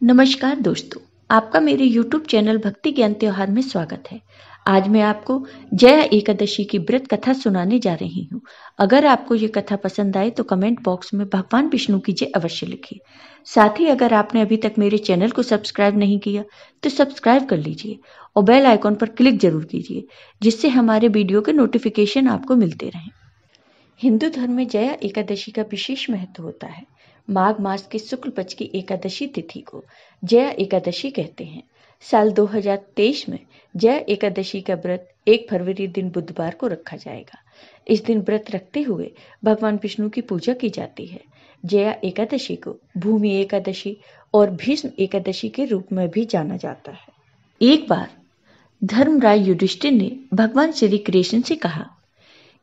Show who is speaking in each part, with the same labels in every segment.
Speaker 1: नमस्कार दोस्तों, आपका मेरे YouTube चैनल भक्ति ज्ञान त्योहार में स्वागत है। आज मैं आपको जया एकादशी की व्रत कथा सुनाने जा रही हूँ। अगर आपको ये कथा पसंद आए तो कमेंट बॉक्स में भगवान विष्णु की जय अवश्य लिखिए। साथ ही अगर आपने अभी तक मेरे चैनल को सब्सक्राइब नहीं किया तो सब्सक्राइब कर लीजिए और बेल आइकॉन पर क्लिक जरूर कीजिए, जिससे हमारे वीडियो के नोटिफिकेशन आपको मिलते रहें। हिंदू धर्म में जया एकादशी का विशेष महत्व होता है। माघ मास की शुक्ल पक्ष की एकादशी तिथि को जया एकादशी कहते हैं। साल 2023 में जया एकादशी का व्रत 1 फरवरी दिन बुधवार को रखा जाएगा। इस दिन व्रत रखते हुए भगवान विष्णु की पूजा की जाती है। जया एकादशी को भूमि एकादशी और भीष्म एकादशी के रूप में भी जाना जाता है। एक बार धर्मराज युधिष्ठिर ने भगवान श्री कृष्ण से कहा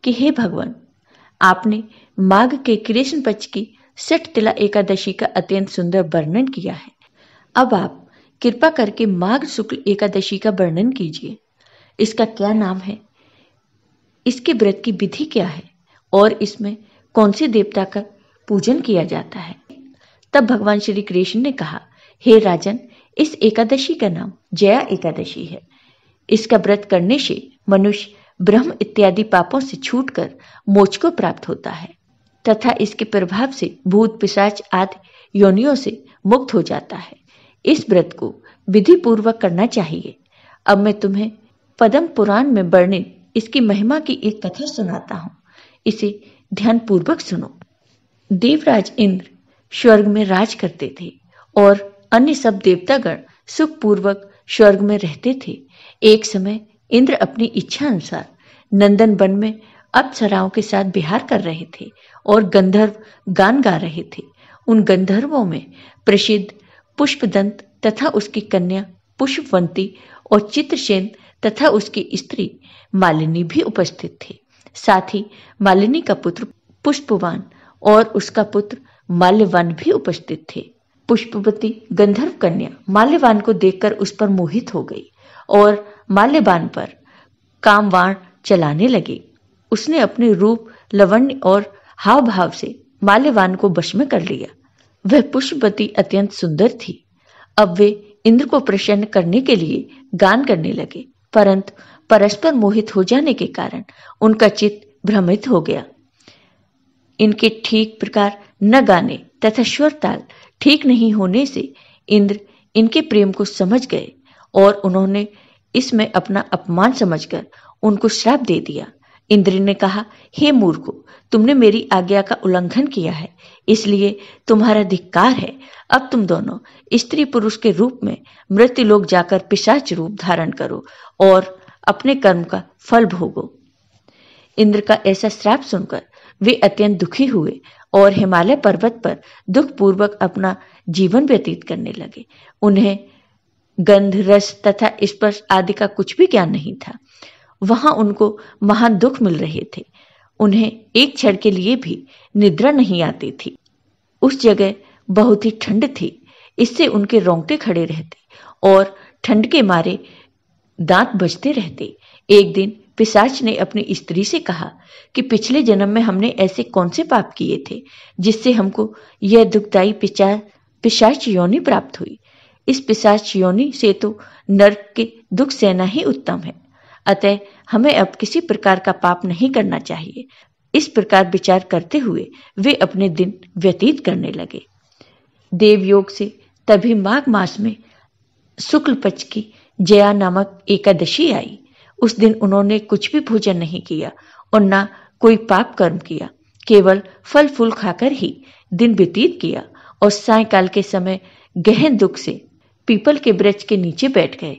Speaker 1: कि हे भगवान, आपने माघ के कृष्ण पक्ष की षटतिला एकादशी का अत्यंत सुंदर वर्णन किया है। अब आप कृपा करके माघ शुक्ल एकादशी का वर्णन कीजिए। इसका क्या नाम है, इसके व्रत की विधि क्या है और इसमें कौन से देवता का पूजन किया जाता है। तब भगवान श्री कृष्ण ने कहा, हे राजन, इस एकादशी का नाम जया एकादशी है। इसका व्रत करने से मनुष्य ब्रह्म इत्यादि पापों से छूटकर मोक्ष को प्राप्त होता है तथा इसके प्रभाव से भूत पिशाच आदि योनियों से मुक्त हो जाता है। इस व्रत को विधि पूर्वक करना चाहिए। अब मैं तुम्हें पद्म पुराण में वर्णित इसकी महिमा की एक कथा सुनाता हूँ। इसे ध्यान पूर्वक सुनो। देवराज इंद्र स्वर्ग में राज करते थे और अन्य सब देवतागण सुखपूर्वक स्वर्ग में रहते थे। एक समय इंद्र अपनी इच्छा अनुसार नंदन वन में अप्सराओं के साथ विहार कर रहे थे और गंधर्व गान गा रहे थे। उन गंधर्वों में प्रसिद्ध पुष्पदंत तथा उसकी कन्या पुष्पवंती और चित्रसेन तथा उसकी स्त्री मालिनी भी उपस्थित थे। साथ ही मालिनी का पुत्र पुष्पवान और उसका पुत्र माल्यवान भी उपस्थित थे। पुष्पवती गंधर्व कन्या माल्यवान को देखकर उस पर मोहित हो गई और माल्यवान पर कामवाण चलाने लगी। उसने अपने रूप, लवण्य और हाव भाव से माल्यवान को वश में कर लिया। वह पुष्पवती अत्यंत सुंदर थी। अब वे इंद्र को प्रसन्न करने के लिए गान करने लगे, परंतु परस्पर मोहित हो जाने के कारण उनका चित्त भ्रमित हो गया। इनके ठीक प्रकार न गाने तथा स्वर ताल ठीक नहीं होने से इंद्र इनके प्रेम को समझ गए और उन्होंने इसमें अपना अपमान समझकर उनको श्राप दे दिया। इंद्र ने कहा, हे मूर्खों, तुमने मेरी आज्ञा का उल्लंघन किया है, इसलिए तुम्हारा धिक्कार है। अब तुम दोनों स्त्री पुरुष के रूप में मृत्युलोक जाकर पिशाच रूप धारण करो और अपने कर्म का फल भोगो। इंद्र का ऐसा श्राप सुनकर वे अत्यंत दुखी हुए और हिमालय पर्वत पर दुखपूर्वक अपना जीवन व्यतीत करने लगे। उन्हें गंध, रस तथा स्पर्श आदि का कुछ भी ज्ञान नहीं था। वहां उनको महान दुख मिल रहे थे। उन्हें एक क्षण के लिए भी निद्रा नहीं आती थी। उस जगह बहुत ही ठंड थी, इससे उनके रोंगटे खड़े रहते और ठंड के मारे दांत बजते रहते। एक दिन पिशाच ने अपनी स्त्री से कहा कि पिछले जन्म में हमने ऐसे कौन से पाप किए थे जिससे हमको यह दुखदायी पिशाच योनि प्राप्त हुई। इस पिशाच योनि से तो नरक के दुख सहना ही उत्तम है, अतः हमें अब किसी प्रकार का पाप नहीं करना चाहिए। इस प्रकार विचार करते हुए वे अपने दिन व्यतीत करने लगे। देवयोग से तभी माघ मास में शुक्ल पक्ष की जया नामक एकादशी आई। उस दिन उन्होंने कुछ भी भोजन नहीं किया और ना कोई पाप कर्म किया, केवल फल फूल खाकर ही दिन व्यतीत किया और सायंकाल के समय गहन दुख से पीपल के वृक्ष के नीचे बैठ गए।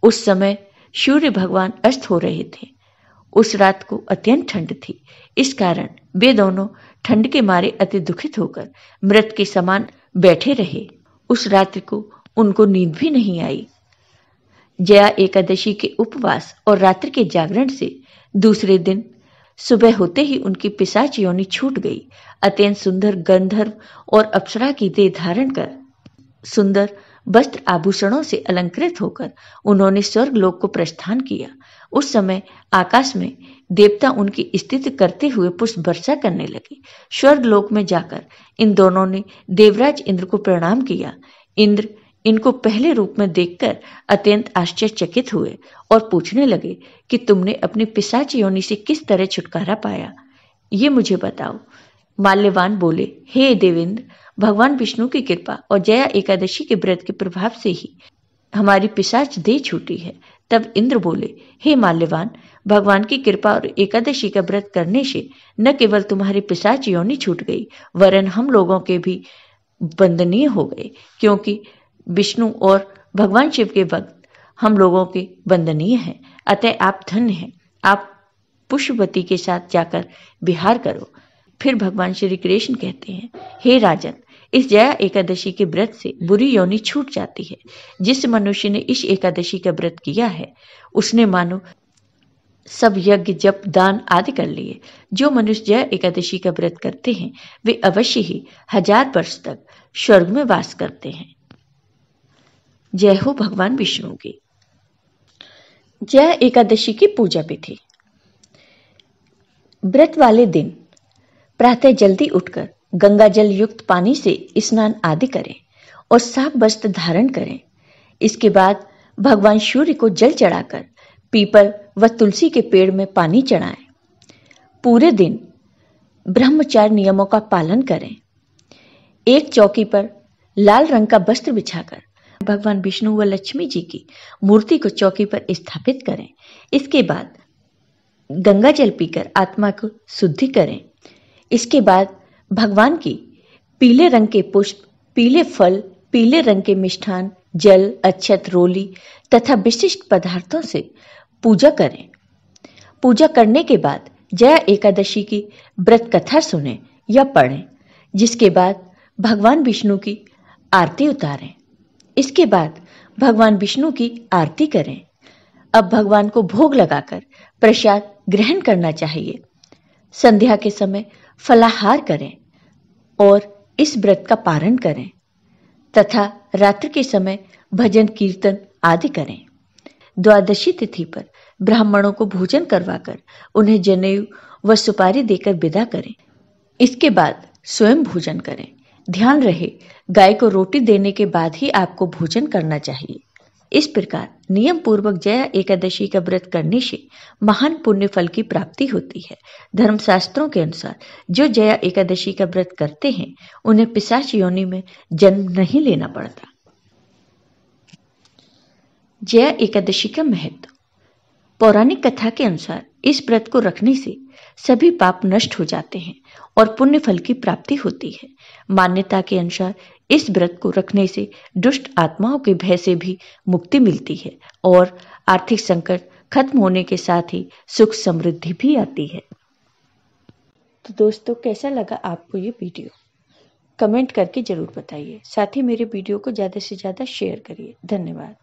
Speaker 1: उस समय सूर्य भगवान अस्त हो रहे थे। उस रात को अत्यंत ठंड थी, इस कारण वे दोनों ठंड के मारे अति दुखित होकर मृत के समान बैठे रहे। उस रात्रि को उनको नींद भी नहीं आई। जया एकादशी के उपवास और रात्रि के जागरण से दूसरे दिन सुबह होते ही उनकी पिशाच योनि छूट गई। अत्यंत सुंदर गंधर्व और अप्सरा की देह धारण कर सुंदर वस्त्र आभूषणों से अलंकृत होकर उन्होंने स्वर्ग लोक को प्रस्थान किया। उस समय आकाश में देवता उनकी स्तुति करते हुए पुष्प वर्षा करने लगे। स्वर्ग लोक में जाकर इन दोनों ने देवराज इंद्र को प्रणाम किया। इंद्र इनको पहले रूप में देखकर अत्यंत आश्चर्यचकित हुए और पूछने लगे कि तुमने अपनी पिशाच योनि से किस तरह छुटकारा पाया, ये मुझे बताओ। माल्यवान बोले, हे देवेंद्र, भगवान विष्णु की कृपा और जया एकादशी के व्रत के प्रभाव से ही हमारी पिशाच देह छूटी है। तब इंद्र बोले, हे माल्यवान, भगवान की कृपा और एकादशी का व्रत करने से न केवल तुम्हारी पिशाच योनि छूट गई, वरन हम लोगों के भी वंदनीय हो गए, क्योंकि विष्णु और भगवान शिव के भक्त हम लोगों के वंदनीय हैं। अतः आप धन्य हैं। आप पुष्पवती के साथ जाकर विहार करो। फिर भगवान श्री कृष्ण कहते हैं, हे राजन, इस जया एकादशी के व्रत से बुरी योनि छूट जाती है। जिस मनुष्य ने इस एकादशी का व्रत किया है, उसने मानो सब यज्ञ जप दान आदि कर लिए। जो मनुष्य जया एकादशी का व्रत करते हैं, वे अवश्य ही 1000 वर्ष तक स्वर्ग में वास करते हैं। जय हो भगवान विष्णु की। जया एकादशी की पूजा विधि। व्रत वाले दिन प्रातः जल्दी उठकर गंगा जल युक्त पानी से स्नान आदि करें और साफ वस्त्र धारण करें। इसके बाद भगवान सूर्य को जल चढ़ाकर पीपल व तुलसी के पेड़ में पानी चढ़ाएं। पूरे दिन ब्रह्मचार्य नियमों का पालन करें। एक चौकी पर लाल रंग का वस्त्र बिछाकर भगवान विष्णु व लक्ष्मी जी की मूर्ति को चौकी पर स्थापित करें। इसके बाद गंगा जल पीकर आत्मा को शुद्धि करें। इसके बाद भगवान की पीले रंग के पुष्प, पीले फल, पीले रंग के मिष्ठान, जल, अक्षत, रोली तथा विशिष्ट पदार्थों से पूजा करें। पूजा करने के बाद जया एकादशी की व्रत कथा सुने या पढ़ें, जिसके बाद भगवान विष्णु की आरती उतारें। इसके बाद भगवान विष्णु की आरती करें। अब भगवान को भोग लगाकर प्रसाद ग्रहण करना चाहिए। संध्या के समय फलाहार करें और इस व्रत का पारण करें तथा रात्रि के समय भजन कीर्तन आदि करें। द्वादशी तिथि पर ब्राह्मणों को भोजन करवाकर उन्हें जनेऊ व सुपारी देकर विदा करें। इसके बाद स्वयं भोजन करें। ध्यान रहे, गाय को रोटी देने के बाद ही आपको भोजन करना चाहिए। इस प्रकार नियम पूर्वक जया एकादशी का व्रत करने से महान पुण्य फल की प्राप्ति होती है। धर्मशास्त्रों के अनुसार जो जया एकादशी का व्रत करते हैं, उन्हें पिशाच योनि में जन्म नहीं लेना पड़ता। जया एकादशी का महत्व। पौराणिक कथा के अनुसार इस व्रत को रखने से सभी पाप नष्ट हो जाते हैं और पुण्य फल की प्राप्ति होती है। मान्यता के अनुसार इस व्रत को रखने से दुष्ट आत्माओं के भय से भी मुक्ति मिलती है और आर्थिक संकट खत्म होने के साथ ही सुख समृद्धि भी आती है। तो दोस्तों, कैसा लगा आपको ये वीडियो? कमेंट करके जरूर बताइए। साथ ही मेरे वीडियो को ज़्यादा से ज़्यादा शेयर करिए। धन्यवाद।